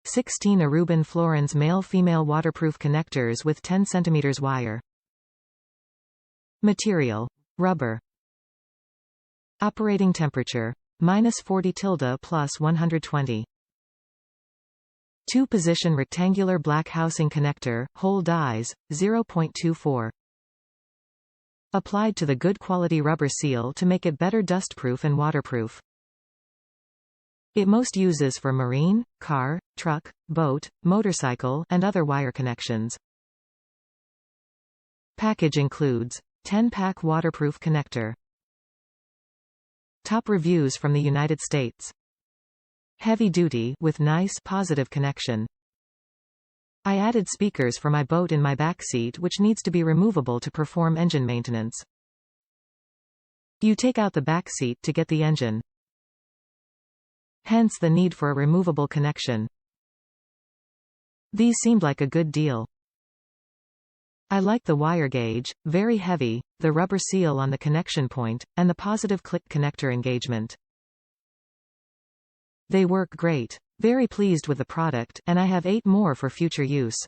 16 Aruban Florins male-female waterproof connectors with 10 cm wire. Material: rubber. Operating temperature: -40 + 120. 2-position rectangular black housing connector, hole dies, 0.24. Applied to the good quality rubber seal to make it better dustproof and waterproof. It most uses for marine, car, truck, boat, motorcycle, and other wire connections. Package includes 10-pack waterproof connector. Top reviews from the United States. Heavy duty with nice positive connection. I added speakers for my boat in my backseat, which needs to be removable to perform engine maintenance. You take out the backseat to get the engine. Hence the need for a removable connection. These seemed like a good deal. I like the wire gauge, very heavy, the rubber seal on the connection point, and the positive click connector engagement. They work great. Very pleased with the product, and I have 8 more for future use.